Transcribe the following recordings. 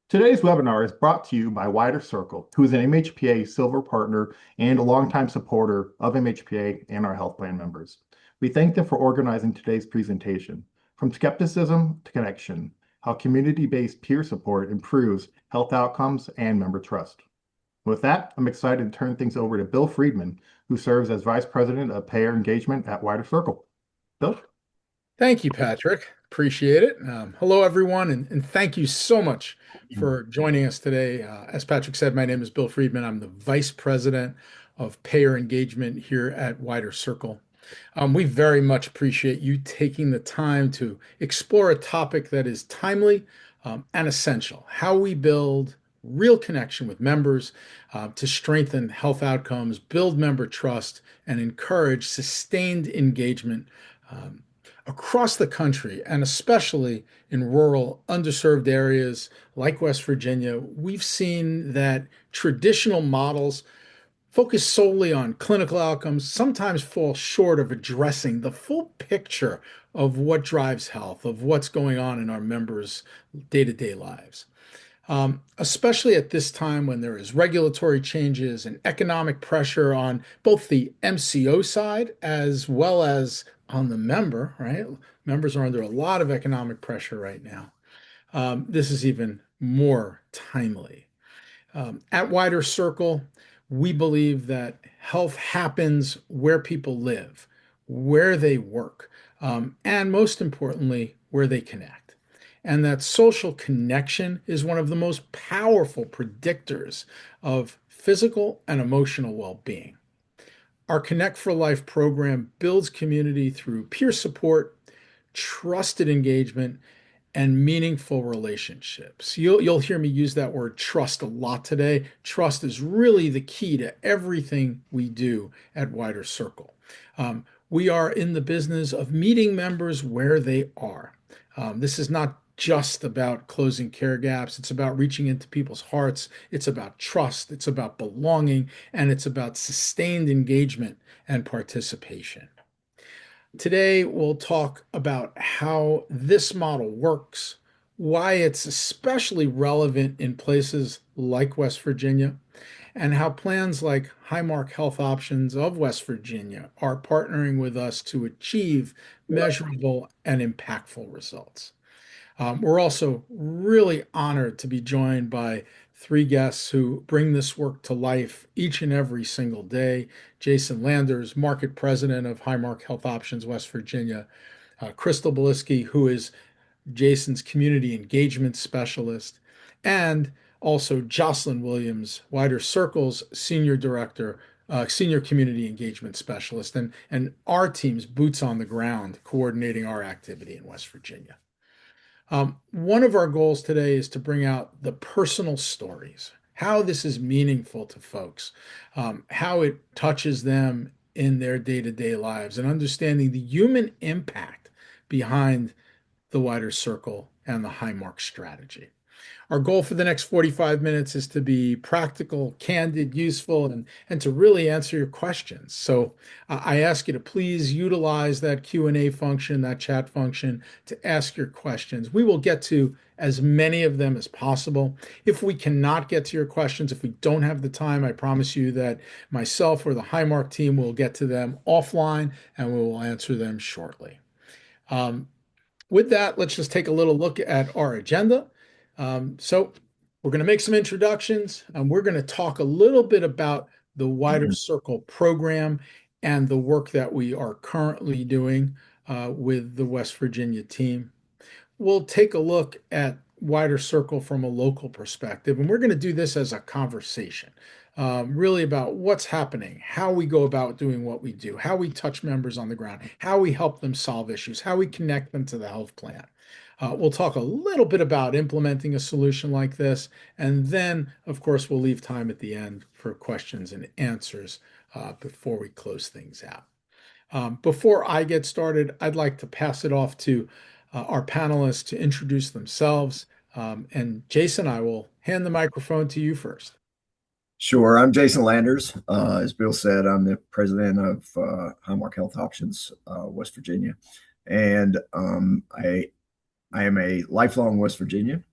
Today's webinar is brought to you by Wider Circle, who is an MHPA Silver Partner and a longtime supporter of MHPA and our health plan members. We thank them for organizing today's presentation, From Skepticism to Connection, how community-based peer support improves health outcomes and member trust. With that, I'm excited to turn things over to Bill Friedman, who serves as Vice President of Payer Engagement at Wider Circle. Bill? Thank you, Patrick. Appreciate it. Hello, everyone, and thank you so much for joining us today. As Patrick said, my name is Bill Friedman. I'm the Vice President of Payer Engagement here at Wider Circle. We very much appreciate you taking the time to explore a topic that is timely and essential: how we build real connection with members to strengthen health outcomes, build member trust, and encourage sustained engagement across the country, and especially in rural, underserved areas like West Virginia. We've seen that traditional models focus solely on clinical outcomes sometimes fall short of addressing the full picture of what drives health, of what's going on in our members' day-to-day lives. Especially at this time when there is regulatory changes and economic pressure on both the MCO side as well as on the member, right? Members are under a lot of economic pressure right now. This is even more timely. At Wider Circle, we believe that health happens where people live, where they work, and most importantly, where they connect. And that social connection is one of the most powerful predictors of physical and emotional well-being. Our Connect for Life program builds community through peer support, trusted engagement, and meaningful relationships. You'll hear me use that word trust a lot today. Trust is really the key to everything we do at Wider Circle. We are in the business of meeting members where they are. This is not just about closing care gaps. It's about reaching into people's hearts. It's about trust. It's about belonging, and it's about sustained engagement and participation. Today, we'll talk about how this model works, why it's especially relevant in places like West Virginia, and how plans like Highmark Health Options of West Virginia are partnering with us to achieve measurable and impactful results. We're also really honored to be joined by three guests who bring this work to life each and every single day. Jason Landers, Market President of Highmark Health Options, West Virginia. Crystal Beliski, who is Jason's Community Engagement Specialist. And also Jocelyn Williams, Wider Circle's Senior Director, Senior Community Engagement Specialist, and our team's boots on the ground coordinating our activity in West Virginia. One of our goals today is to bring out the personal stories, how this is meaningful to folks, how it touches them in their day-to-day lives, and understanding the human impact behind the Wider Circle and the Highmark strategy. Our goal for the next 45 minutes is to be practical, candid, useful, and to really answer your questions. So I ask you to please utilize that Q&A function, that chat function, to ask your questions. We will get to as many of them as possible. If we cannot get to your questions, if we don't have the time, I promise you that myself or the Highmark team will get to them offline and we will answer them shortly. With that, let's just take a little look at our agenda. So we're going to make some introductions, and we're going to talk a little bit about the Wider Circle program and the work that we are currently doing with the West Virginia team. We'll take a look at Wider Circle from a local perspective, and we're going to do this as a conversation, really about what's happening, how we go about doing what we do, how we touch members on the ground, how we help them solve issues, how we connect them to the health plan. We'll talk a little bit about implementing a solution like this, and then, of course, we'll leave time at the end for questions and answers before we close things out. Before I get started, I'd like to pass it off to our panelists to introduce themselves. And Jason, I will hand the microphone to you first. Sure. I'm Jason Landers. As Bill said, I'm the president of Highmark Health Options, West Virginia. And I am a lifelong West Virginian.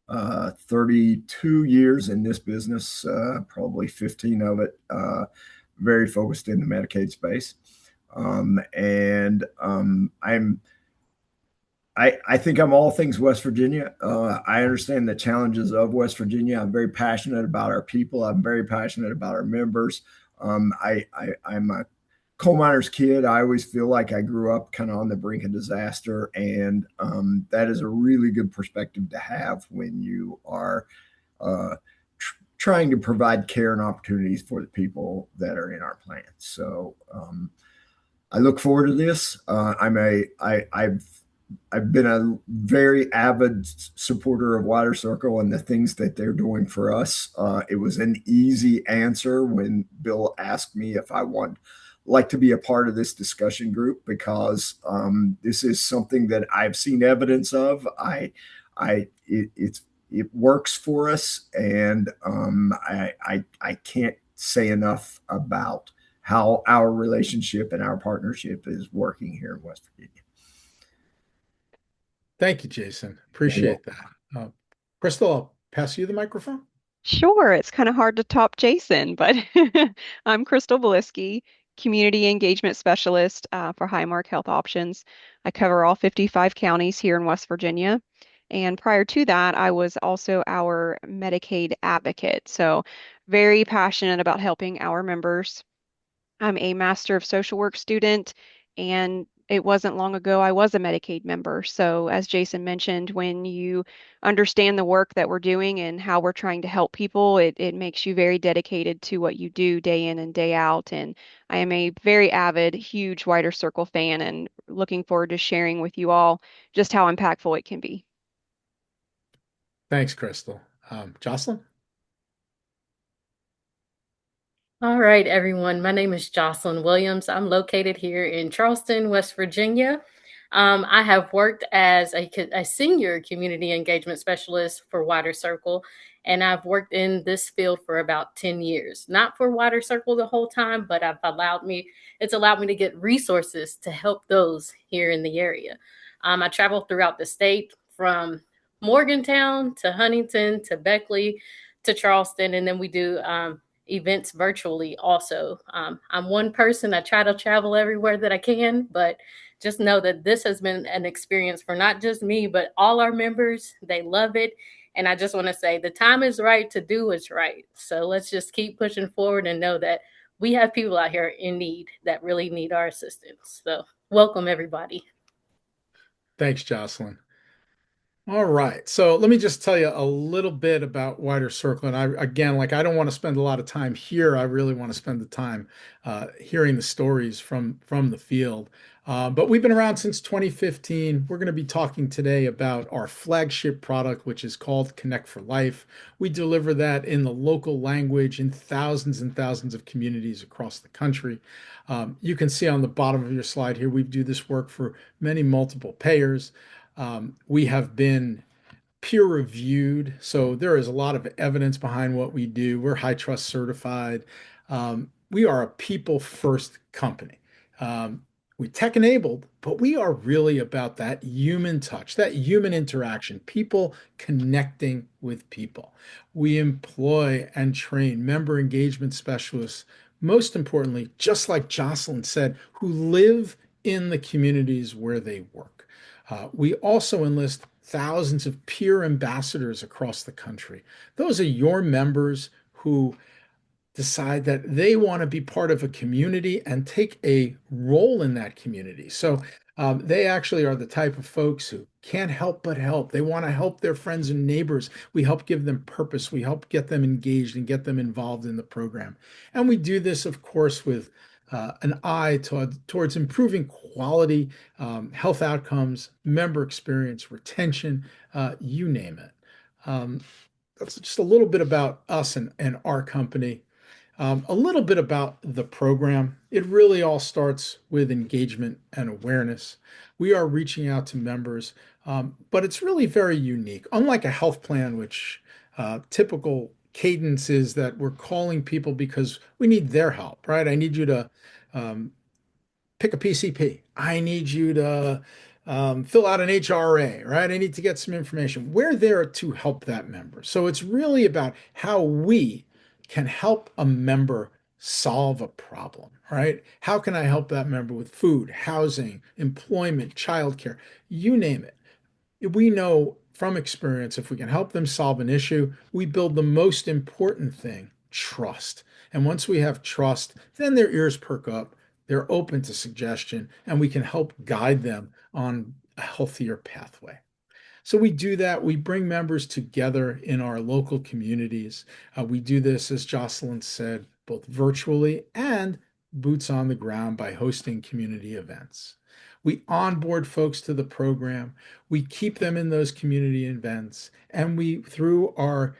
32 years in this business, probably 15 of it very focused in the Medicaid space. And I think I'm all things West Virginia. I understand the challenges of West Virginia. I'm very passionate about our people. I'm very passionate about our members. I'm a coal miner's kid. I always feel like I grew up kind of on the brink of disaster, and that is a really good perspective to have when you are trying to provide care and opportunities for the people that are in our plant. So I look forward to this. I've been a very avid supporter of Wider Circle and the things that they're doing for us. It was an easy answer when Bill asked me if I want like to be a part of this discussion group because this is something that I've seen evidence of. It works for us, and I can't say enough about how our relationship and our partnership is working here in West Virginia. Thank you, Jason. Appreciate that. Crystal, I'll pass you the microphone. Sure, it's kind of hard to top Jason, but I'm Crystal Beliski, Community Engagement Specialist for Highmark Health Options. I cover all 55 counties here in West Virginia. And prior to that, I was also our Medicaid advocate. So, very passionate about helping our members. I'm a Master of Social Work student, and it wasn't long ago I was a Medicaid member. So, as Jason mentioned, when you understand the work that we're doing and how we're trying to help people, it makes you very dedicated to what you do day in and day out. And I am a very avid, huge Wider Circle fan and looking forward to sharing with you all just how impactful it can be. Thanks, Crystal. Jocelyn? All right, everyone. My name is Jocelyn Williams. I'm located here in Charleston, West Virginia. I have worked as a senior community engagement specialist for Wider Circle, and I've worked in this field for about 10 years. Not for Wider Circle the whole time, but it's allowed me to get resources to help those here in the area. I travel throughout the state from Morgantown to Huntington to Beckley to Charleston, and then we do events virtually also. I'm one person. I try to travel everywhere that I can, but just know that this has been an experience for not just me, but all our members. They love it. And I just want to say the time is right to do what's right. So let's just keep pushing forward and know that we have people out here in need that really need our assistance. So welcome, everybody. Thanks, Jocelyn. All right. So let me just tell you a little bit about Wider Circle. And I don't want to spend a lot of time here. I really want to spend the time hearing the stories from the field. But we've been around since 2015. We're going to be talking today about our flagship product, which is called Connect for Life. We deliver that in the local language in thousands and thousands of communities across the country. You can see on the bottom of your slide here, we do this work for many multiple payers. We have been peer reviewed, so there is a lot of evidence behind what we do. We're high trust certified. We are a people first company. We tech enabled, but we are really about that human touch, that human interaction, people connecting with people. We employ and train member engagement specialists, most importantly, just like Jocelyn said, who live in the communities where they work. We also enlist thousands of peer ambassadors across the country. Those are your members who decide that they want to be part of a community and take a role in that community. So they actually are the type of folks who can't help but help. They want to help their friends and neighbors. We help give them purpose. We help get them engaged and get them involved in the program. And we do this, of course, with an eye towards improving quality, health outcomes, member experience, retention, you name it. That's just a little bit about us and our company. A little bit about the program. It really all starts with engagement and awareness. We are reaching out to members, but it's really very unique. Unlike a health plan, which typical cadence is that we're calling people because we need their help, right? I need you to pick a PCP. I need you to fill out an HRA, right? I need to get some information. We're there to help that member. So it's really about how we can help a member solve a problem, right? How can I help that member with food, housing, employment, childcare, you name it. We know from experience, if we can help them solve an issue, we build the most important thing, trust. And once we have trust, then their ears perk up, they're open to suggestion, and we can help guide them on a healthier pathway. So we do that. We bring members together in our local communities. We do this, as Jocelyn said, both virtually and boots on the ground by hosting community events. We onboard folks to the program. We keep them in those community events. And through our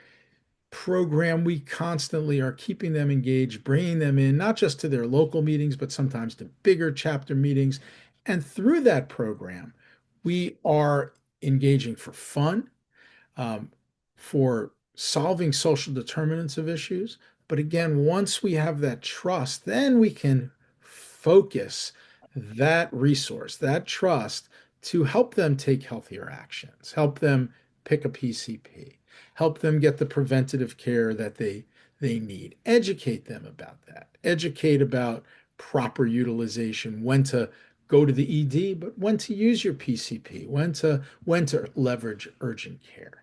program, we constantly are keeping them engaged, bringing them in, not just to their local meetings, but sometimes to bigger chapter meetings. And through that program, we are engaging for fun, um, for solving social determinants of issues. But again, once we have that trust, then we can focus that resource, that trust, to help them take healthier actions, help them pick a PCP, help them get the preventative care that they need, educate them about that, educate about proper utilization, when to go to the ED, but when to use your PCP, when to leverage urgent care.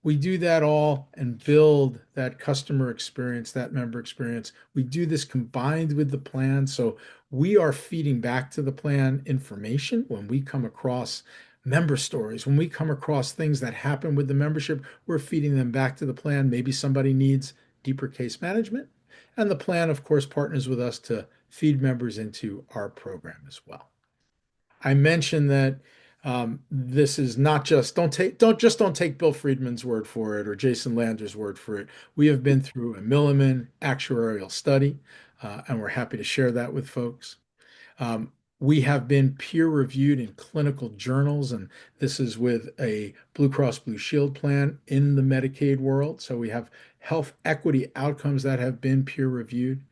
We do that all and build that customer experience, that member experience. We do this combined with the plan. So we are feeding back to the plan information when we come across member stories, when we come across things that happen with the membership, we're feeding them back to the plan. Maybe somebody needs deeper case management. And the plan, of course, partners with us to feed members into our program as well. I mentioned that this is not just don't take Bill Friedman's word for it or Jason Lander's word for it. We have been through a Milliman actuarial study, and we're happy to share that with folks. We have been peer reviewed in clinical journals, and this is with a Blue Cross Blue Shield plan in the Medicaid world. So we have health equity outcomes that have been peer reviewed.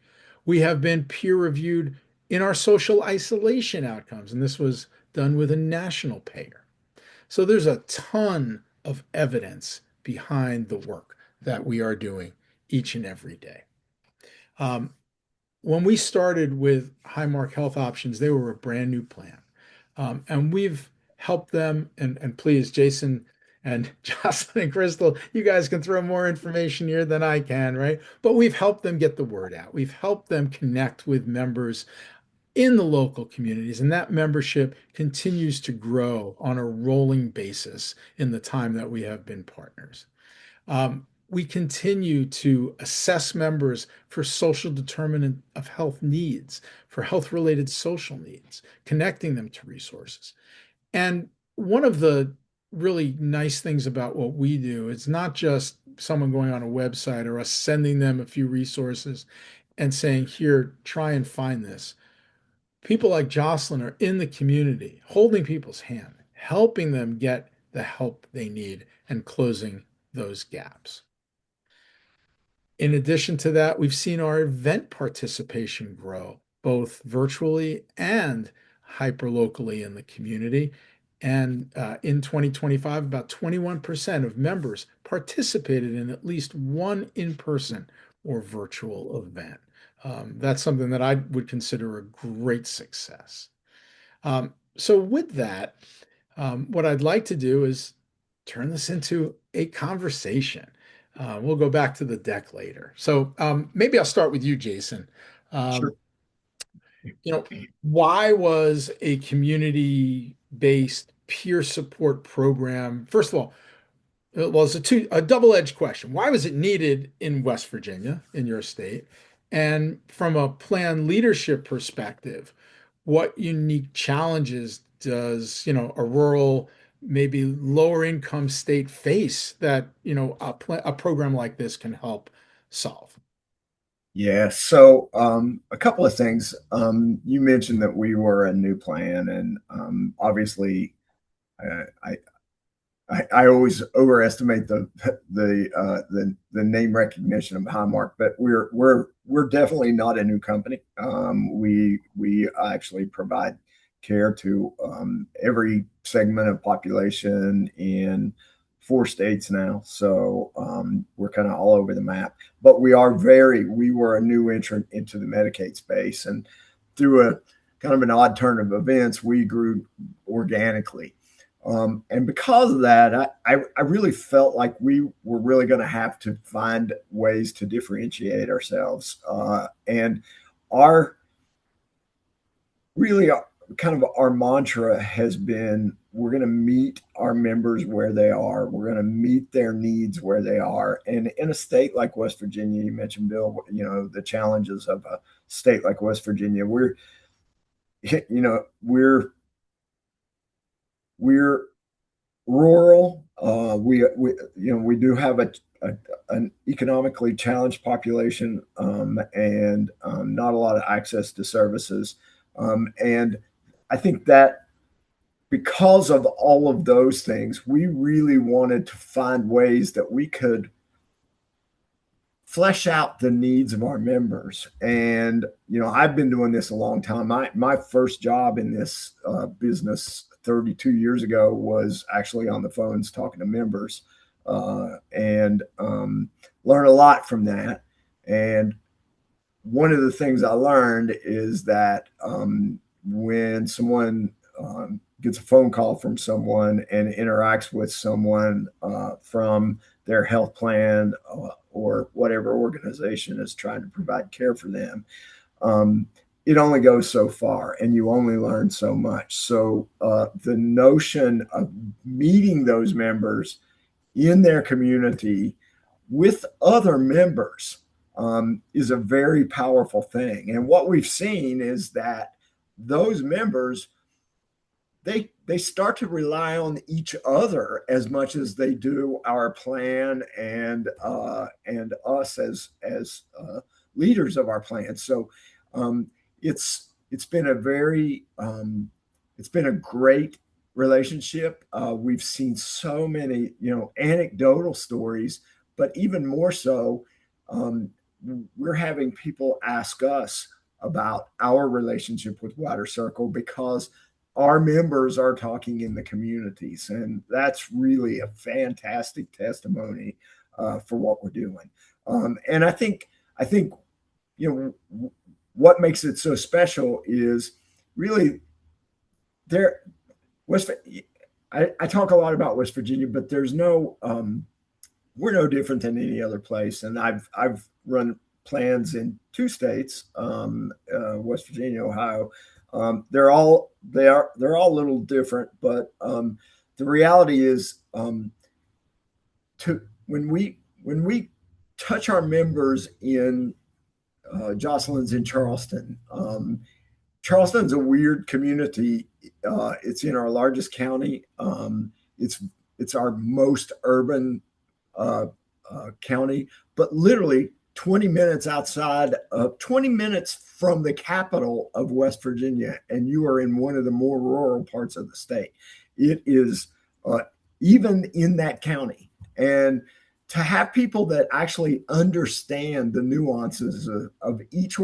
We have been peer reviewed in our social isolation outcomes, and this was done with a national payer. So there's a ton of evidence behind the work that we are doing each and every day. When we started with Highmark Health Options, they were a brand new plan. And we've helped them, and please, Jason and Jocelyn and Crystal, you guys can throw more information here than I can, right? But we've helped them get the word out. We've helped them connect with members in the local communities, and that membership continues to grow on a rolling basis in the time that we have been partners. We continue to assess members for social determinant of health needs, for health-related social needs, connecting them to resources. And one of the really nice things about what we do, it's not just someone going on a website or us sending them a few resources and saying, here, try and find this. People like Jocelyn are in the community, holding people's hand, helping them get the help they need and closing those gaps. In addition to that, we've seen our event participation grow, both virtually and hyperlocally in the community. And in 2025, about 21% of members participated in at least one in-person or virtual event. That's something that I would consider a great success. So with that, what I'd like to do is turn this into a conversation. We'll go back to the deck later. So maybe I'll start with you, Jason. Sure. Why was a community-based peer support program, first of all, well, it's a double-edged question. Why was it needed in West Virginia, in your state? And from a plan leadership perspective, what unique challenges does, a rural, maybe lower income state face that, a program like this can help solve? Yeah. So a couple of things. You mentioned that we were a new plan, and obviously, I I always overestimate the name recognition of Highmark, but we're definitely not a new company. We actually provide care to every segment of population in 4 states now. So we're kind of all over the map. But we were a new entrant into the Medicaid space. And through a kind of an odd turn of events, we grew organically. And because of that, I really felt like we were really going to have to find ways to differentiate ourselves. And our really kind of our mantra has been, we're going to meet our members where they are. We're going to meet their needs where they are. And in a state like West Virginia, you mentioned, Bill, the challenges of a state like West Virginia, we're rural. We do have an economically challenged population, and not a lot of access to services. And I think that because of all of those things, we really wanted to find ways that we could flesh out the needs of our members. And I've been doing this a long time. My first job in this business 32 years ago was actually on the phones talking to members, and learned a lot from that. And one of the things I learned is that when someone gets a phone call from someone and interacts with someone from their health plan or whatever organization is trying to provide care for them, it only goes so far and you only learn so much. So the notion of meeting those members in their community with other members is a very powerful thing. And what we've seen is that those members, they start to rely on each other as much as they do our plan and us as leaders of our plan. So it's been a great relationship. We've seen so many anecdotal stories, but even more so, we're having people ask us about our relationship with Wider Circle because our members are talking in the communities. And that's really a fantastic testimony for what we're doing. And I think, what makes it so special is really I talk a lot about West Virginia, but there's we're no different than any other place. And I've run plans in 2 states, West Virginia, Ohio. They're all a little different, but the reality is, when we touch our members in Jocelyn's in Charleston. Charleston's a weird community. It's in our largest county. It's our most urban county, but literally 20 minutes from the capital of West Virginia, and you are in one of the more rural parts of the state. It is even in that county. And to have people that actually understand the nuances of each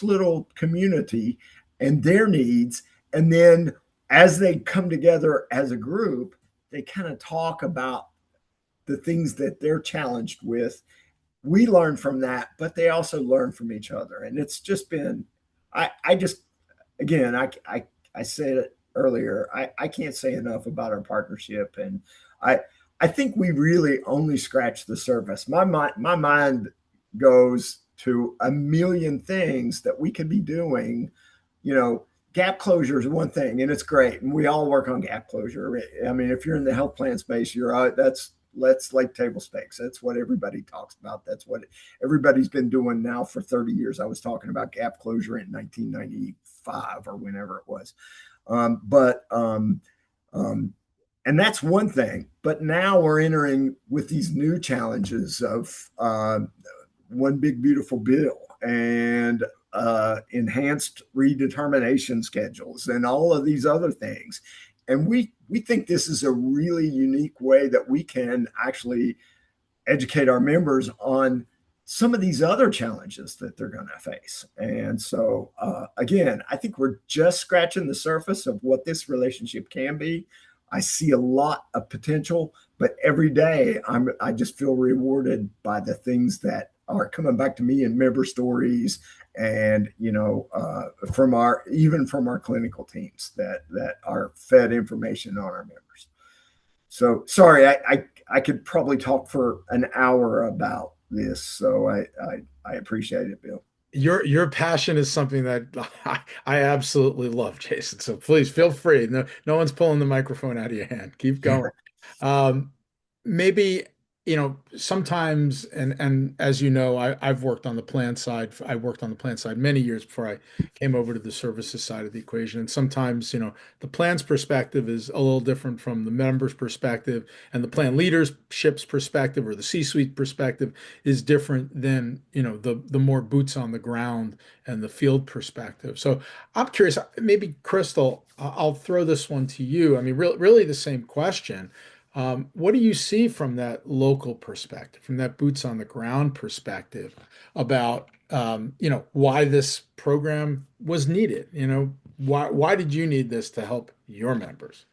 little community and their needs, and then as they come together as a group, they kind of talk about the things that they're challenged with. We learn from that, but they also learn from each other. And it's just been, I said it earlier, I can't say enough about our partnership. And I think we really only scratch the surface. My mind goes to a million things that we could be doing. Gap closure is one thing, and it's great, and we all work on gap closure. I mean, if you're in the health plan space, that's like table stakes. That's what everybody talks about. That's what everybody's been doing now for 30 years. I was talking about gap closure in 1995 or whenever it was. And that's one thing. But now we're entering with these new challenges of one big, beautiful bill and enhanced redetermination schedules and all of these other things. And we think this is a really unique way that we can actually educate our members on some of these other challenges that they're going to face. And so, again, I think we're just scratching the surface of what this relationship can be. I see a lot of potential, but every day I just feel rewarded by the things that are coming back to me in member stories, and from our clinical teams that are fed information on our members. So sorry, I could probably talk for an hour about this. So I appreciate it, Bill. Your passion is something that I absolutely love, Jason. So please feel free. No one's pulling the microphone out of your hand. Keep going. Maybe, sometimes, and as you know, I've worked on the plan side. I worked on the plan side many years before I came over to the services side of the equation. And sometimes, the plan's perspective is a little different from the member's perspective, and the plan leadership's perspective or the C-suite perspective is different than, the more boots on the ground and the field perspective. So I'm curious, maybe Crystal, I'll throw this one to you. I mean, really the same question. What do you see from that local perspective, from that boots on the ground perspective about, why this program was needed? Why did you need this to help your members?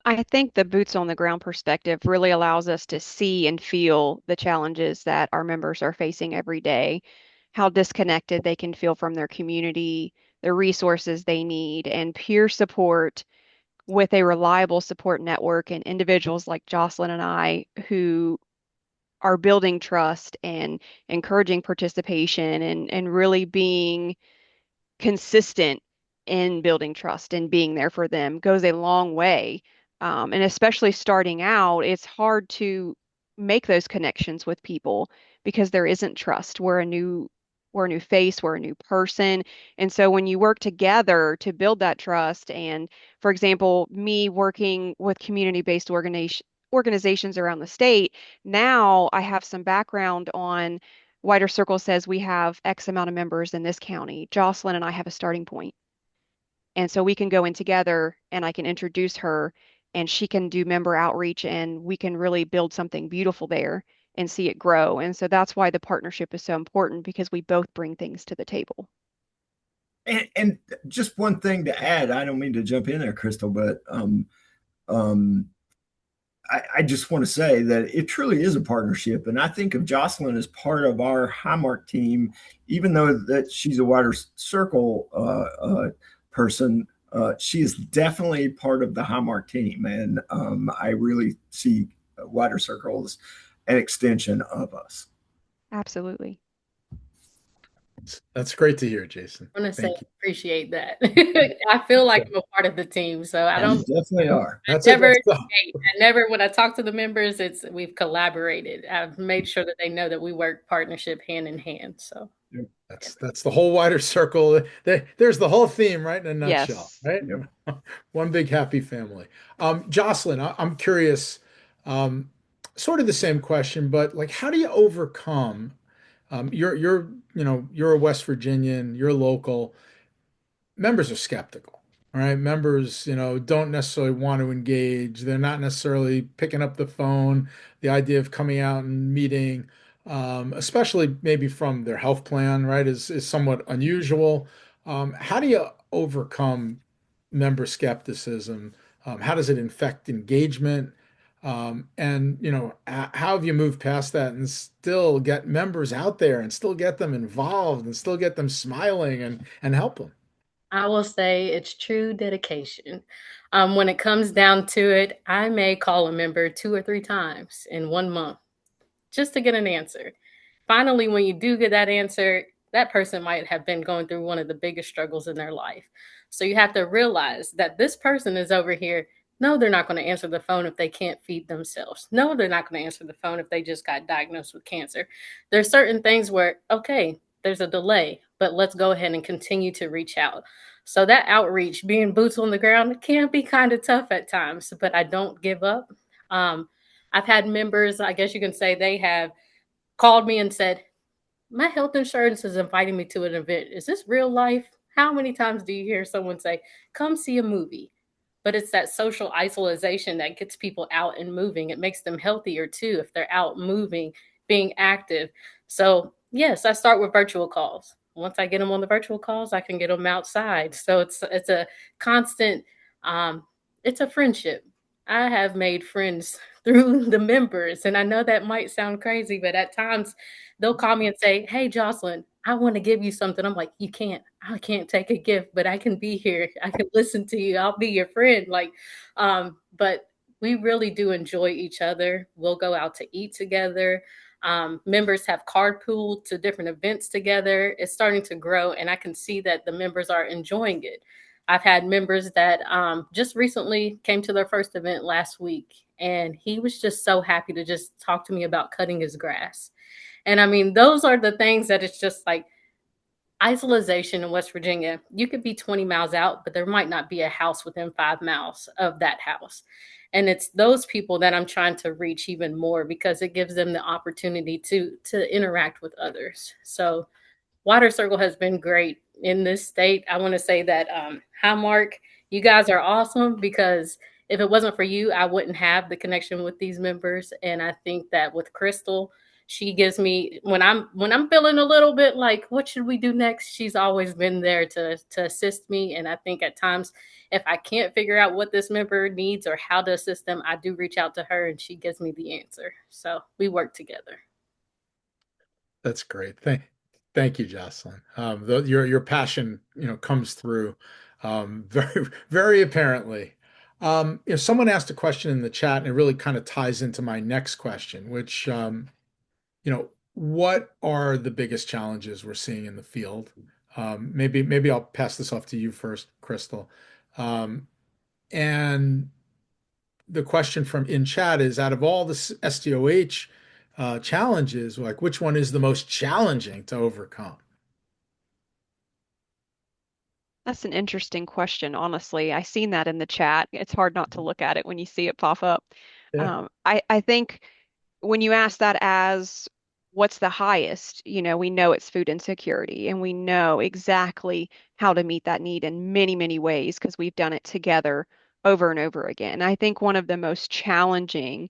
I think the boots on the ground perspective really allows us to see and feel the challenges that our members are facing every day, how disconnected they can feel from their community, the resources they need, and peer support with a reliable support network and individuals like Jocelyn and I who are building trust and encouraging participation and really being consistent in building trust and being there for them goes a long way. And especially starting out, it's hard to make those connections with people because there isn't trust. We're a new face, we're a new person. And so when you work together to build that trust, and for example, me working with community-based organizations around the state, now I have some background on Wider Circle says we have X amount of members in this county. Jocelyn and I have a starting point. And so we can go in together and I can introduce her and she can do member outreach and we can really build something beautiful there and see it grow. And so that's why the partnership is so important because we both bring things to the table. And just one thing to add, I don't mean to jump in there, Crystal, but I just want to say that it truly is a partnership. And I think of Jocelyn as part of our Highmark team, even though that she's a Wider Circle person, she is definitely part of the Highmark team. And I really see Wider Circle as an extension of us. Absolutely. That's great to hear, Jason. I want to say Thank you. appreciate that. I feel like I'm a part of the team, so I don't. You definitely are. I never, when I talk to the members, we've collaborated. I've made sure that they know that we work partnership hand in hand. So that's the whole Wider Circle. There's the whole theme, right, in a nutshell, Yes. right? Yep. One big happy family. Jocelyn, I'm curious, sort of the same question, but like, how do you overcome? You're a West Virginian, you're local. Members are skeptical. All right. Members, don't necessarily want to engage. They're not necessarily picking up the phone. The idea of coming out and meeting, especially maybe from their health plan, right, is somewhat unusual. How do you overcome member skepticism? How does it affect engagement? And how have you moved past that and still get members out there and still get them involved and still get them smiling and help them? I will say it's true dedication. When it comes down to it, I may call a member 2 or 3 times in 1 month just to get an answer. Finally, when you do get that answer, that person might have been going through one of the biggest struggles in their life. So you have to realize that this person is over here. No, they're not going to answer the phone if they can't feed themselves. No, they're not going to answer the phone if they just got diagnosed with cancer. There's certain things where, okay, there's a delay, but let's go ahead and continue to reach out. So that outreach, being boots on the ground, can be kind of tough at times, but I don't give up. I've had members, I guess you can say, they have called me and said, my health insurance is inviting me to an event. Is this real life? How many times do you hear someone say, come see a movie? But it's that social isolation that gets people out and moving. It makes them healthier too if they're out moving, being active. So yes, I start with virtual calls. Once I get them on the virtual calls, I can get them outside. So it's a constant. Um, it's a friendship. I have made friends through the members, and I know that might sound crazy, but at times they'll call me and say, "Hey, Jocelyn, I want to give you something." I'm like, "You can't. I can't take a gift, but I can be here. I can listen to you. I'll be your friend." But we really do enjoy each other. We'll go out to eat together. Members have carpooled to different events together. It's starting to grow, and I can see that the members are enjoying it. I've had members that just recently came to their first event last week, and he was just so happy to just talk to me about cutting his grass. And I mean, those are the things that it's just like isolation in West Virginia. You could be 20 miles out, but there might not be a house within 5 miles of that house. And it's those people that I'm trying to reach even more because it gives them the opportunity to interact with others. So Water Circle has been great in this state. I want to say that Highmark, you guys are awesome because if it wasn't for you, I wouldn't have the connection with these members. And I think that with Crystal, she gives me when I'm feeling a little bit like what should we do next, she's always been there to assist me. And I think at times if I can't figure out what this member needs or how to assist them, I do reach out to her and she gives me the answer. So we work together. That's great. Thank you, Jocelyn. Your passion, comes through very, very apparently. Someone asked a question in the chat, and it really kind of ties into my next question, which, what are the biggest challenges we're seeing in the field? Maybe I'll pass this off to you first, Crystal. And the question from in chat is, out of all the SDOH challenges, like which one is the most challenging to overcome? That's an interesting question, honestly. I seen that in the chat. It's hard not to look at it when you see it pop up. Yeah. I think when you ask that as what's the highest, we know it's food insecurity, and we know exactly how to meet that need in many, many ways because we've done it together over and over again. I think one of the most challenging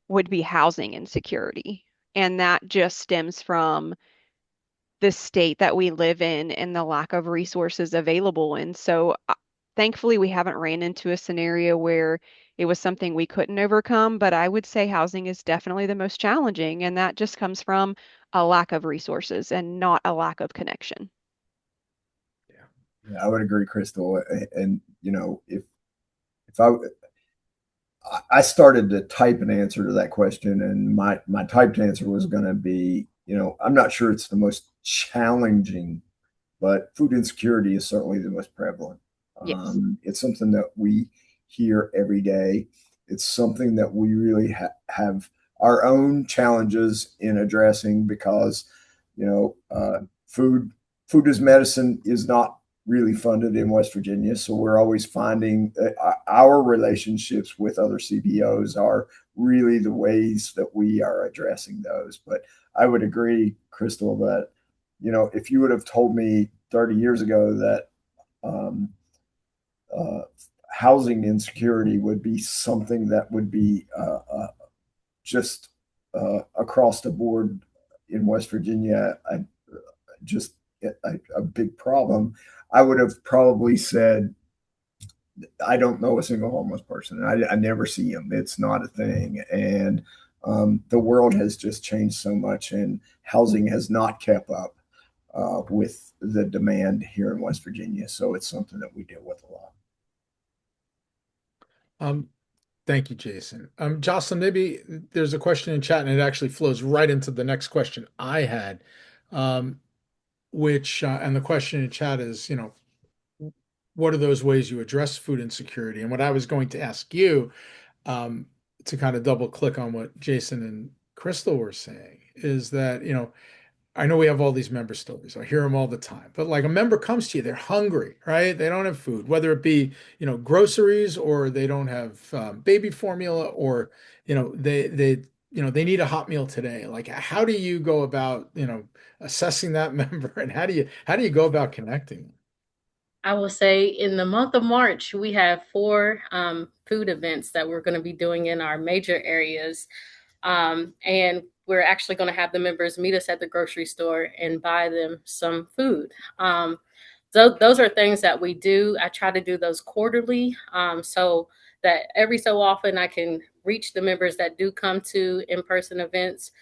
would be housing insecurity. And that just stems from the state that we live in and the lack of resources available. And so, thankfully, we haven't ran into a scenario where it was something we couldn't overcome. But I would say housing is definitely the most challenging. And that just comes from a lack of resources and not a lack of connection. Yeah, I would agree, Crystal. And if I started to type an answer to that question, and my typed answer was going to be, I'm not sure it's the most challenging, but food insecurity is certainly the most prevalent. Yes. It's something that we hear every day. It's something that we really have our own challenges in addressing because, food as medicine is not really funded in West Virginia. So we're always finding our relationships with other CBOs are really the ways that we are addressing those. But I would agree, Crystal, that, if you would have told me 30 years ago that um, housing insecurity would be something that would be just across the board in West Virginia, just a big problem, I would have probably said, I don't know a single homeless person. I never see them. It's not a thing. And the world has just changed so much, and housing has not kept up with the demand here in West Virginia. So it's something that we deal with a lot. Thank you, Jason. Jocelyn, maybe there's a question in chat, and it actually flows right into the next question I had, and the question in chat is, what are those ways you address food insecurity? And what I was going to ask you, to kind of double click on what Jason and Crystal were saying, is that, I know we have all these member stories. I hear them all the time. But like a member comes to you, they're hungry, right? They don't have food, whether it be, groceries, or they don't have baby formula, or, they need a hot meal today. Like, how do you go about, assessing that member, and how do you go about connecting? I will say in the month of March, we have four food events that we're going to be doing in our major areas. And we're actually going to have the members meet us at the grocery store and buy them some food. So those are things that we do. I try to do those quarterly, so that every so often I can reach the members that do come to in-person events.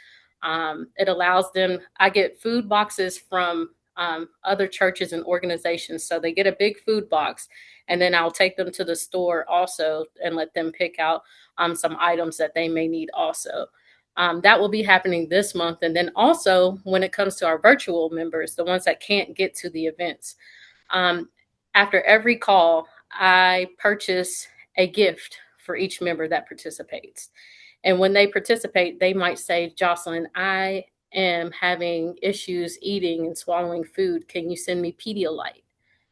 It allows them, I get food boxes from other churches and organizations. So they get a big food box, and then I'll take them to the store also and let them pick out some items that they may need also. That will be happening this month. And then also, when it comes to our virtual members, the ones that can't get to the events, um, after every call, I purchase a gift for each member that participates. And when they participate, they might say, Jocelyn, I am having issues eating and swallowing food. Can you send me Pedialyte?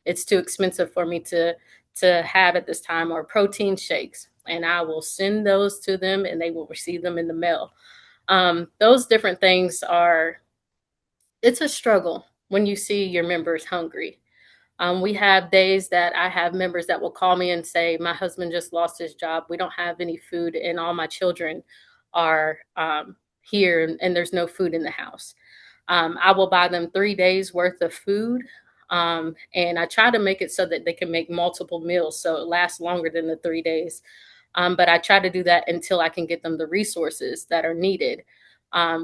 It's too expensive for me to have at this time, or protein shakes. And I will send those to them and they will receive them in the mail. Those different things it's a struggle when you see your members hungry. We have days that I have members that will call me and say, my husband just lost his job. We don't have any food, and all my children are here, and there's no food in the house. I will buy them 3 days worth of food. And I try to make it so that they can make multiple meals so it lasts longer than the 3 days. But I try to do that until I can get them the resources that are needed.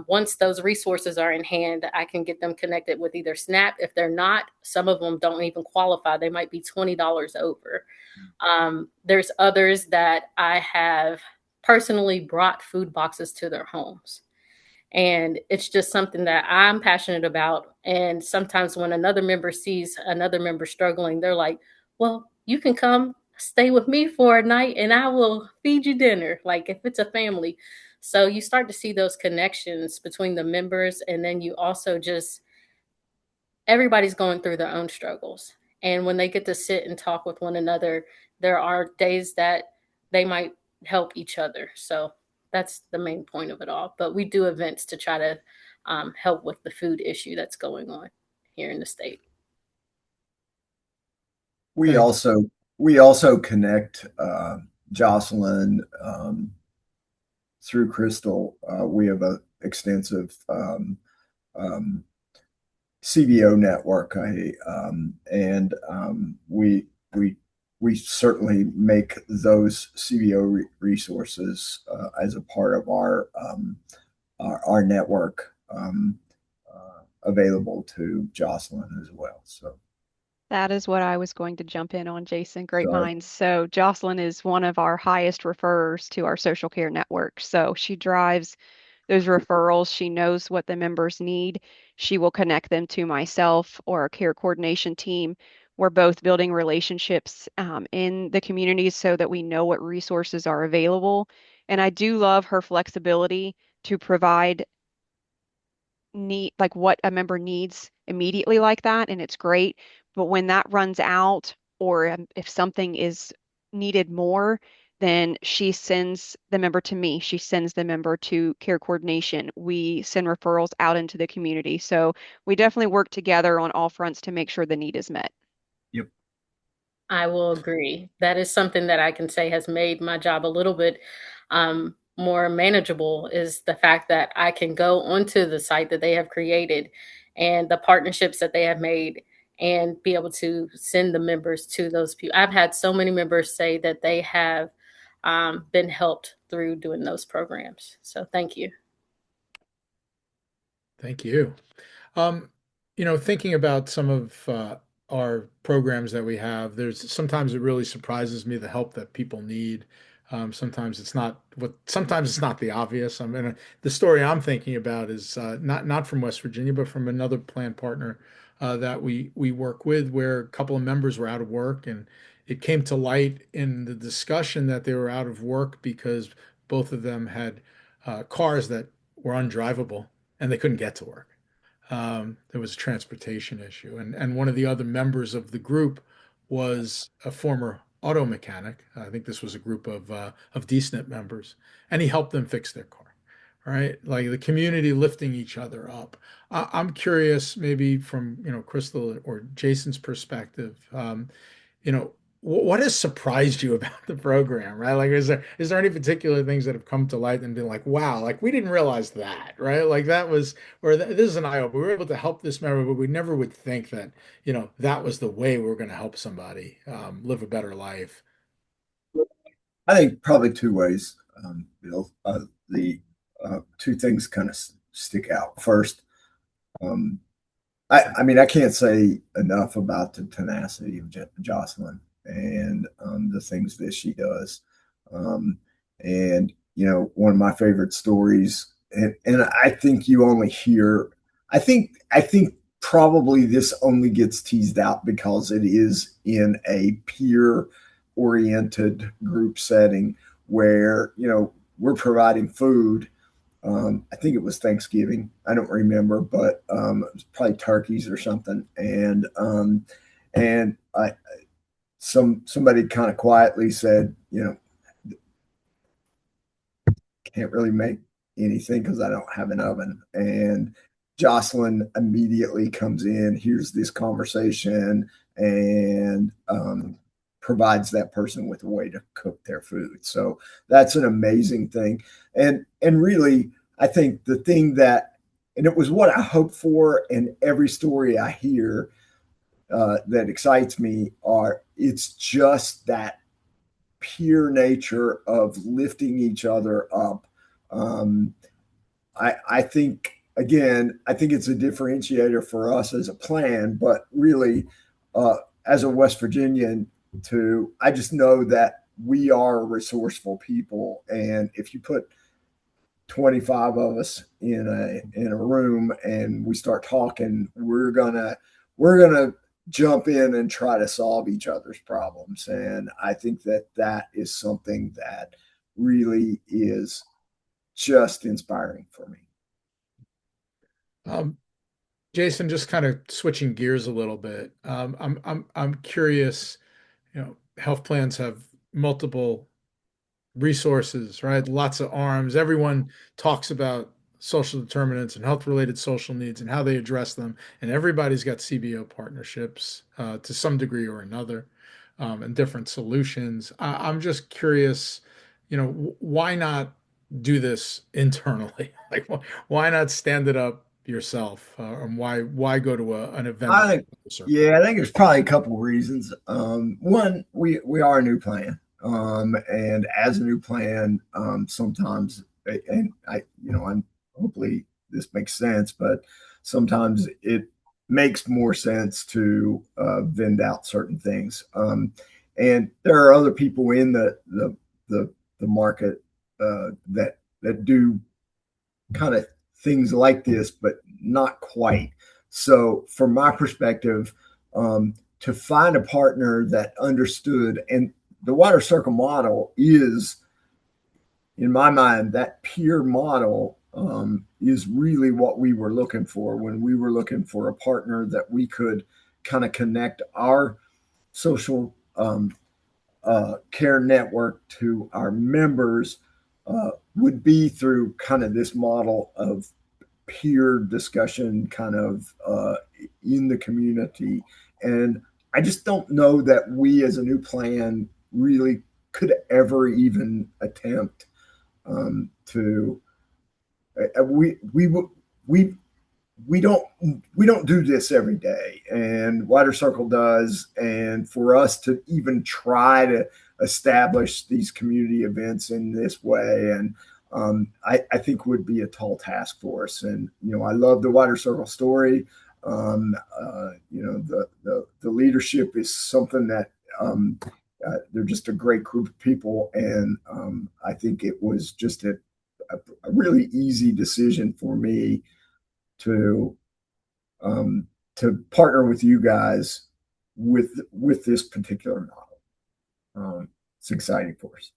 Once those resources are in hand, I can get them connected with either SNAP. If they're not, some of them don't even qualify. They might be $20 over. There's others that I have personally brought food boxes to their homes. And it's just something that I'm passionate about. And sometimes when another member sees another member struggling, they're like, well, you can come stay with me for a night and I will feed you dinner, like if it's a family. So you start to see those connections between the members. And then you also just, everybody's going through their own struggles. And when they get to sit and talk with one another, there are days that they might help each other. So that's the main point of it all. But we do events to try to help with the food issue that's going on here in the state. We Thanks. also connect, Jocelyn, through Crystal. We have an extensive CBO network, and we certainly make those CBO resources as a part of our network available to Jocelyn as well. So That is what I was going to jump in on, Jason. Great Sorry. minds. So Jocelyn is one of our highest referrers to our social care network. So she drives those referrals. She knows what the members need. She will connect them to myself or our care coordination team. We're both building relationships in the community so that we know what resources are available. And I do love her flexibility to provide need like what a member needs immediately like that, and it's great. But when that runs out, or if something is needed more, then she sends the member to me. She sends the member to care coordination. We send referrals out into the community. So we definitely work together on all fronts to make sure the need is met. Yep. I will agree. That is something that I can say has made my job a little bit more manageable, is the fact that I can go onto the site that they have created and the partnerships that they have made and be able to send the members to those people. I've had so many members say that they have been helped through doing those programs. So thank you. Thank you. Thinking about some of our programs that we have, there's sometimes it really surprises me the help that people need. Sometimes it's not the obvious. I mean, the story I'm thinking about is not from West Virginia, but from another plan partner that we work with, where a couple of members were out of work, and it came to light in the discussion that they were out of work because both of them had cars that were undrivable and they couldn't get to work. There was a transportation issue, and one of the other members of the group was a former auto mechanic. I think this was a group of DSNP members, and he helped them fix their car. Right, like the community lifting each other up. I'm curious, maybe from Crystal or Jason's perspective, you know, what has surprised you about the program, right? Like, is there any particular things that have come to light and been like, wow, like we didn't realize that, right? Like that was, this is an eye opener. We were able to help this member, but we never would think that, that was the way we were going to help somebody live a better life. I think probably two ways, Bill. The two things kind of stick out. First, um, I mean, I can't say enough about the tenacity of Jocelyn and the things that she does. Um, and one of my favorite stories, and I think you only hear, I think probably this only gets teased out because it is in a peer oriented group setting where we're providing food. I think it was Thanksgiving. I don't remember, but it was probably turkeys or something. And somebody kind of quietly said, can't really make anything because I don't have an oven. And Jocelyn immediately comes in, hears this conversation, and provides that person with a way to cook their food. So that's an amazing thing. And really, I think the thing that, and it was what I hoped for, and every story I hear that excites me are it's just that pure nature of lifting each other up. Um, I think again, I think it's a differentiator for us as a plan, but really, as a West Virginian, I just know that we are resourceful people, and if you put 25 of us in a room and we start talking, we're gonna jump in and try to solve each other's problems. And I think that that is something that really is just inspiring for me. Um, Jason, just kind of switching gears a little bit. I'm curious, health plans have multiple resources, right? Lots of arms. Everyone talks about social determinants and health related social needs and how they address them. And everybody's got CBO partnerships to some degree or another, and different solutions. I'm just curious, why not do this internally? Like, why not stand it up yourself? And why go to an event I like think, this? yeah, I think there's probably a couple of reasons. One, we are a new plan, and as a new plan, sometimes, and I'm hopefully this makes sense, but sometimes it makes more sense to vend out certain things. And there are other people in the market that do kind of things like this, but not quite. So, from my perspective, to find a partner that understood, and the wider circle model is, in my mind, that peer model is really what we were looking for when we were looking for a partner that we could kind of connect our social care network to our members would be through kind of this model of peer discussion kind of in the community. And I just don't know that we as a new plan really could ever even attempt to we we don't we don't do this every day, and Wider Circle does. And for us to even try to establish these community events in this way, and I think would be a tall task for us. And I love the Wider Circle story. The leadership is something that they're just a great group of people, and I think it was just a really easy decision for me to partner with you guys with this particular model. It's exciting for us.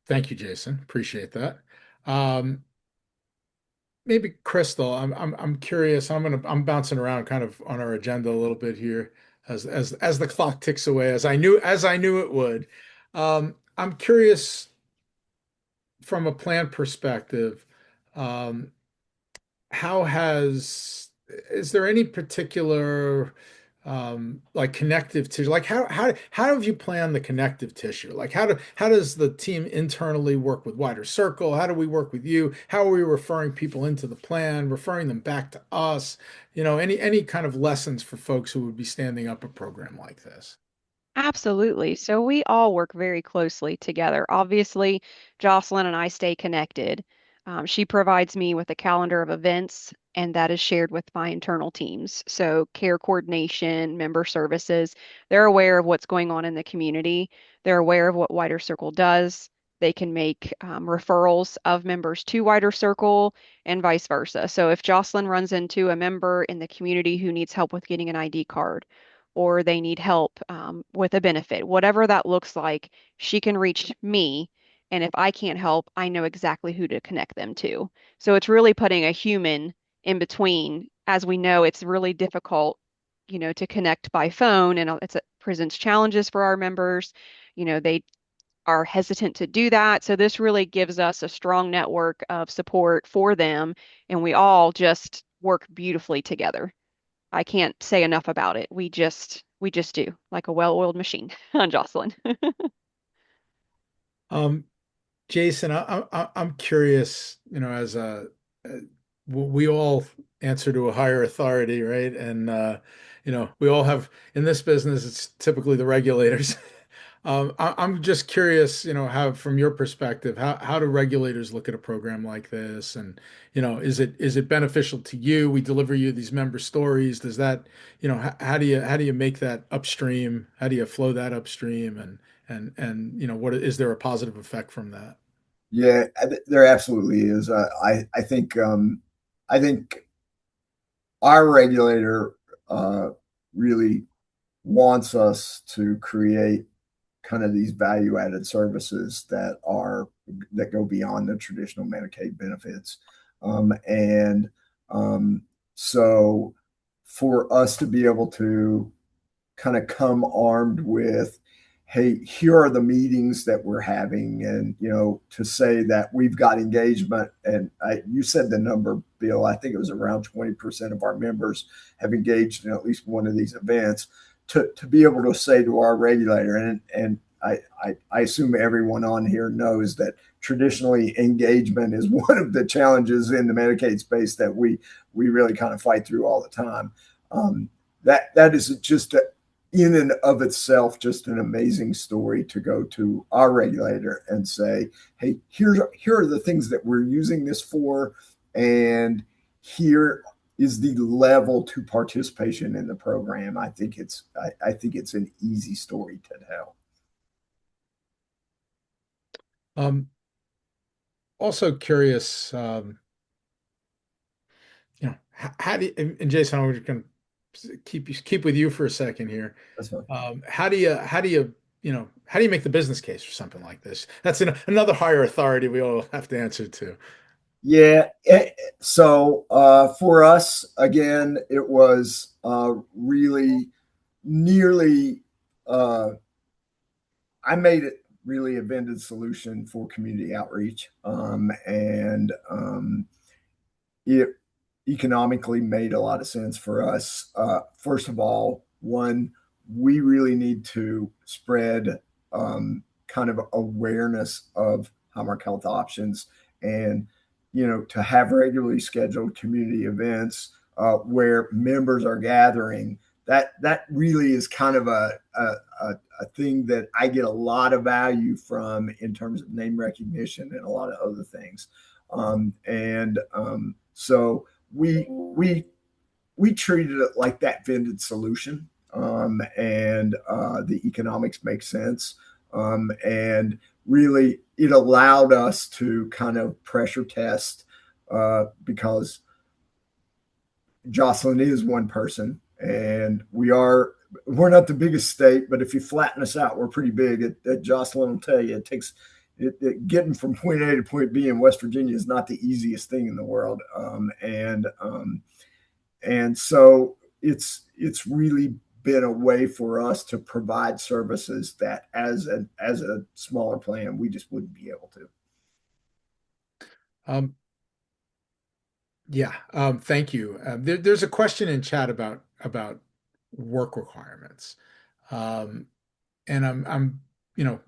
Thank you, Jason. Appreciate that. Um, Maybe Crystal, I'm curious. I'm bouncing around kind of on our agenda a little bit here as the clock ticks away, as I knew it would. I'm curious from a plan perspective, how has is there any particular like connective tissue? Like how have you planned the connective tissue? Like how does the team internally work with Wider Circle? How do we work with you? How are we referring people into the plan, referring them back to us? Any kind of lessons for folks who would be standing up a program like this? Absolutely. So we all work very closely together. Obviously, Jocelyn and I stay connected. She provides me with a calendar of events, and that is shared with my internal teams. So, care coordination, member services, they're aware of what's going on in the community. They're aware of what Wider Circle does. They can make referrals of members to Wider Circle and vice versa. So, if Jocelyn runs into a member in the community who needs help with getting an ID card, or they need help with a benefit, whatever that looks like, she can reach me. And if I can't help, I know exactly who to connect them to. So it's really putting a human in between. As we know, it's really difficult, to connect by phone, and it presents challenges for our members. They are hesitant to do that. So this really gives us a strong network of support for them, and we all just work beautifully together. I can't say enough about it. We just do, like a well-oiled machine on Jocelyn. Um, Jason, I'm curious, as we all answer to a higher authority, right? And we all have in this business, it's typically the regulators. I'm just curious, how from your perspective, how do regulators look at a program like this? And, is it beneficial to you? We deliver you these member stories. Does that, how do you make that upstream? How do you flow that upstream? And what is there a positive effect from that? Yeah, there absolutely is. I think our regulator really wants us to create kind of these value added services that go beyond the traditional Medicaid benefits. And so for us to be able to kind of come armed with, hey, here are the meetings that we're having, and to say that we've got engagement. And you said the number, Bill. I think it was around 20% of our members have engaged in at least one of these events. To be able to say to our regulator, and I assume everyone on here knows that traditionally engagement is one of the challenges in the Medicaid space that we really kind of fight through all the time. That is just in and of itself just an amazing story to go to our regulator and say, hey, here are the things that we're using this for, and here is the level to participation in the program. I think it's an easy story to tell. Also curious, how do you, and Jason, I'm going to keep with you for a second here. That's fine. How do you make the business case for something like this? That's another higher authority we all have to answer to. Yeah. So for us, again, it was really nearly, I made it really a vended solution for community outreach. And it economically made a lot of sense for us. First of all, one, we really need to spread kind of awareness of Highmark Health options, and to have regularly scheduled community events where members are gathering. That really is kind of a thing that I get a lot of value from in terms of name recognition and a lot of other things. So we treated it like that vended solution, and the economics make sense, and really it allowed us to kind of pressure test because Jocelyn is one person, and we're not the biggest state, but if you flatten us out, we're pretty big. Jocelyn will tell you it takes getting from point A to point B in West Virginia is not the easiest thing in the world, and so it's really been a way for us to provide services that as a smaller plan we just wouldn't be able to. Yeah, thank you. There's a question in chat about work requirements. And I'm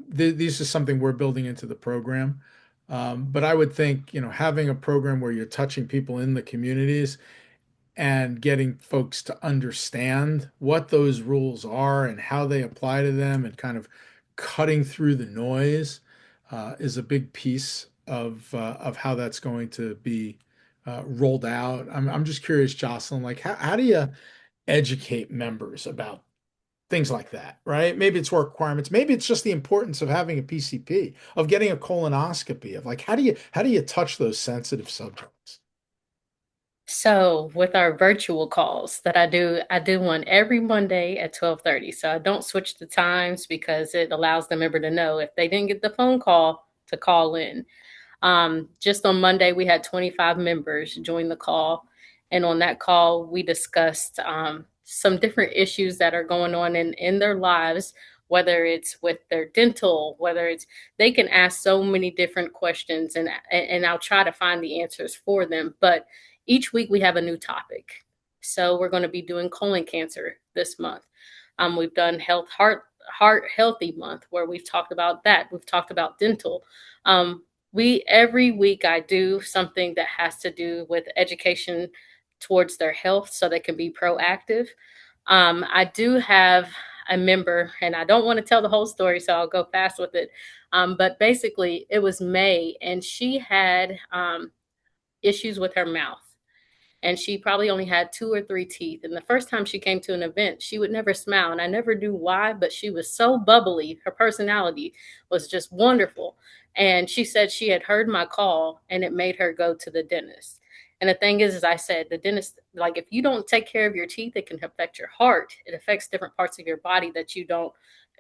this is something we're building into the program. But I would think, having a program where you're touching people in the communities and getting folks to understand what those rules are and how they apply to them and kind of cutting through the noise is a big piece of how that's going to be rolled out. I'm just curious, Jocelyn, like how do you educate members about things like that, right? Maybe it's work requirements, maybe it's just the importance of having a PCP, of getting a colonoscopy, of like how do you touch those sensitive subjects? So with our virtual calls that I do one every Monday at 12:30. So I don't switch the times because it allows the member to know if they didn't get the phone call to call in. Just on Monday, we had 25 members join the call. And on that call, we discussed some different issues that are going on in their lives, whether it's with their dental, whether it's they can ask so many different questions, and I'll try to find the answers for them. But each week we have a new topic. So we're going to be doing colon cancer this month. We've done heart healthy month where we've talked about that. We've talked about dental. We every week I do something that has to do with education towards their health so they can be proactive. I do have a member, and I don't want to tell the whole story, so I'll go fast with it. But basically, it was May, and she had issues with her mouth, and she probably only had 2 or 3 teeth. And the first time she came to an event, she would never smile. And I never knew why, but she was so bubbly. Her personality was just wonderful. And she said she had heard my call and it made her go to the dentist. And the thing is, as I said, the dentist, like if you don't take care of your teeth, it can affect your heart. It affects different parts of your body that you don't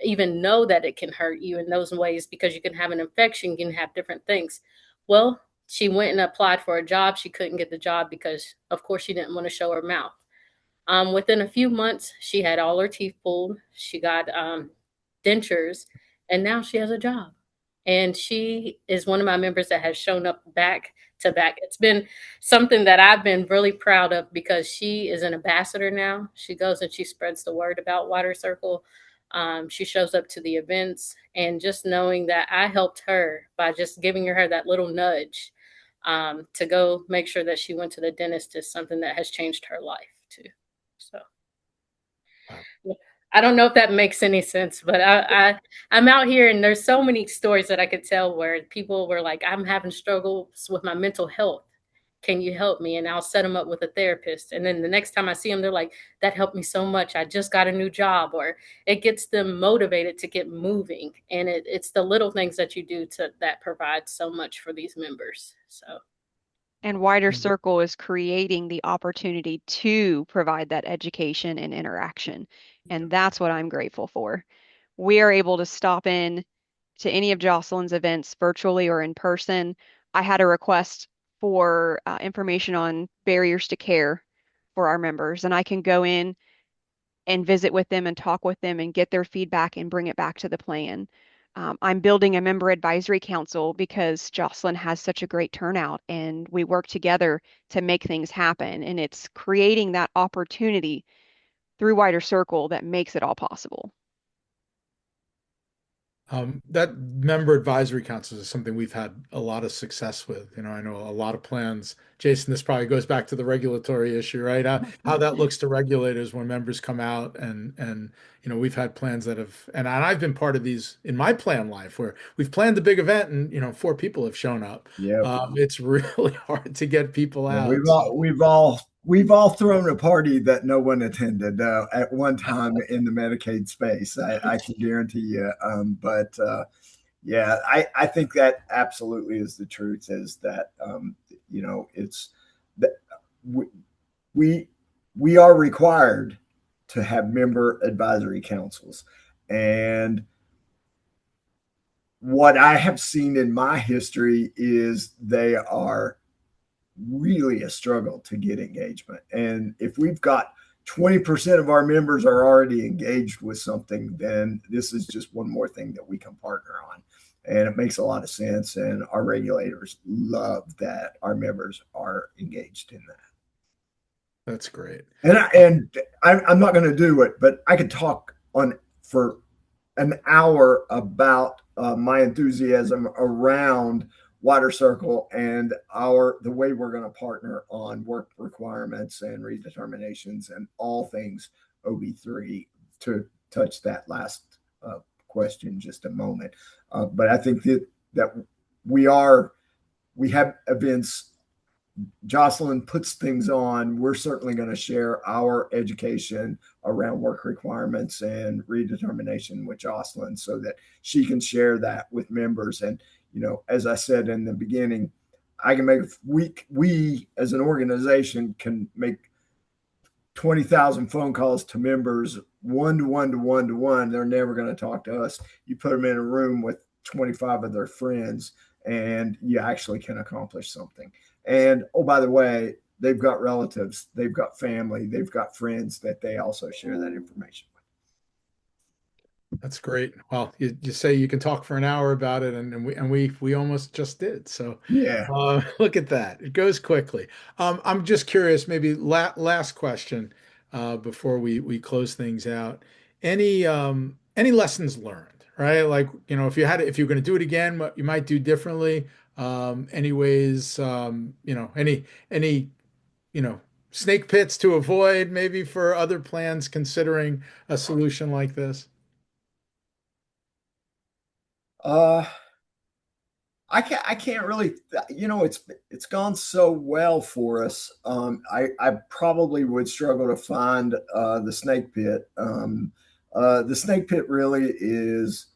even know that it can hurt you in those ways, because you can have an infection, you can have different things. Well, she went and applied for a job. She couldn't get the job because, of course, she didn't want to show her mouth. Within a few months, she had all her teeth pulled. She got dentures, and now she has a job. And she is one of my members that has shown up back to back. It's been something that I've been really proud of because she is an ambassador now. She goes and she spreads the word about Water Circle. She shows up to the events, and just knowing that I helped her by just giving her that little nudge to go make sure that she went to the dentist is something that has changed her life too. So I don't know if that makes any sense, but I'm out here and there's so many stories that I could tell where people were like, I'm having struggles with my mental health. Can you help me? And I'll set them up with a therapist. And then the next time I see them, they're like, that helped me so much. I just got a new job. Or it gets them motivated to get moving. And it's the little things that you do that provide so much for these members. So. And Wider Circle is creating the opportunity to provide that education and interaction. And that's what I'm grateful for. We are able to stop in to any of Jocelyn's events virtually or in person. I had a request for information on barriers to care for our members, and I can go in and visit with them and talk with them and get their feedback and bring it back to the plan. I'm building a member advisory council because Jocelyn has such a great turnout and we work together to make things happen. And it's creating that opportunity through Wider Circle that makes it all possible. That member advisory council is something we've had a lot of success with. I know a lot of plans. Jason, this probably goes back to the regulatory issue, right? How that looks to regulators when members come out and we've had plans that have, and I've been part of these in my plan life where we've planned a big event and 4 people have shown up. Yeah. It's really hard to get people out. We've all thrown a party that no one attended at one time in the Medicaid space. I can guarantee you. Yeah, I think that absolutely is the truth. Is that it's that we are required to have member advisory councils, and what I have seen in my history is they are really a struggle to get engagement. And if we've got 20% of our members are already engaged with something, then this is just one more thing that we can partner on. And it makes a lot of sense. And our regulators love that our members are engaged in that. That's great. I'm not going to do it, but I could talk on for an hour about my enthusiasm around Wider Circle and the way we're going to partner on work requirements and redeterminations and all things OB3 to touch that last question just a moment. But I think that we have events. Jocelyn puts things on. We're certainly going to share our education around work requirements and redetermination with Jocelyn so that she can share that with members. And, as I said in the beginning, I can make, we as an organization can make 20,000 phone calls to members, one to one to one to one. They're never going to talk to us. You put them in a room with 25 of their friends and you actually can accomplish something. And oh, by the way, they've got relatives, they've got family, they've got friends that they also share that information with. That's great. Well, you say you can talk for an hour about it, and we almost just did. So Yeah. look at that. It goes quickly. I'm just curious, maybe last question before we close things out. Any lessons learned, right? Like, if you're going to do it again, what you might do differently. Any ways, any snake pits to avoid maybe for other plans considering a solution like this? I can't really, it's gone so well for us. I probably would struggle to find the snake pit. The snake pit really is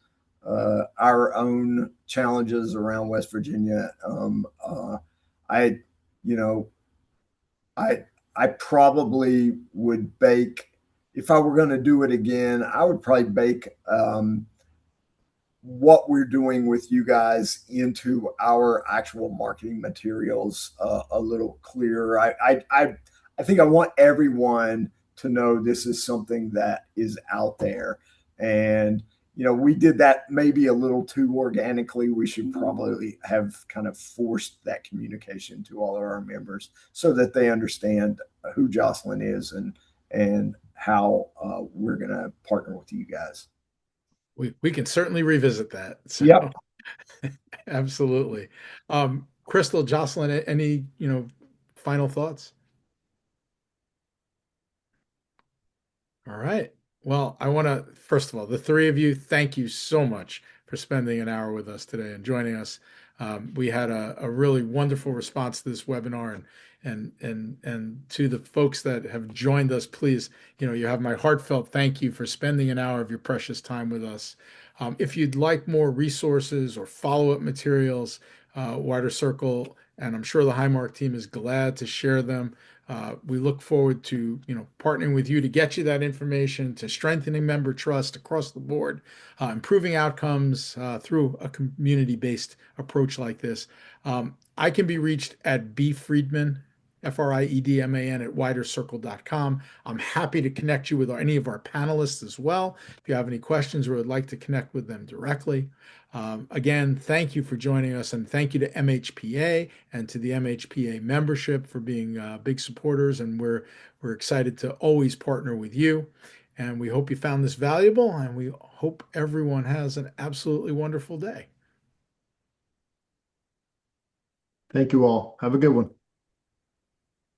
our own challenges around West Virginia. I, you know, I probably would bake, if I were going to do it again, I would probably bake what we're doing with you guys into our actual marketing materials a little clearer. I think I want everyone to know this is something that is out there. And, we did that maybe a little too organically. We should probably have kind of forced that communication to all of our members so that they understand who Jocelyn is and how we're going to partner with you guys. We can certainly revisit that. So, yep. Absolutely. Crystal, Jocelyn, any, final thoughts? All right. Well, I want to, first of all, the three of you, thank you so much for spending an hour with us today and joining us. We had a really wonderful response to this webinar, and to the folks that have joined us, please, you have my heartfelt thank you for spending an hour of your precious time with us. If you'd like more resources or follow-up materials, Wider Circle, and I'm sure the Highmark team is glad to share them. We look forward to partnering with you to get you that information, to strengthening member trust across the board, improving outcomes through a community-based approach like this. I can be reached at bfriedman, Friedman at widercircle.com. I'm happy to connect you with any of our panelists as well. If you have any questions or would like to connect with them directly. Again, thank you for joining us, and thank you to MHPA and to the MHPA membership for being big supporters. And we're excited to always partner with you. And we hope you found this valuable, and we hope everyone has an absolutely wonderful day. Thank you all. Have a good one.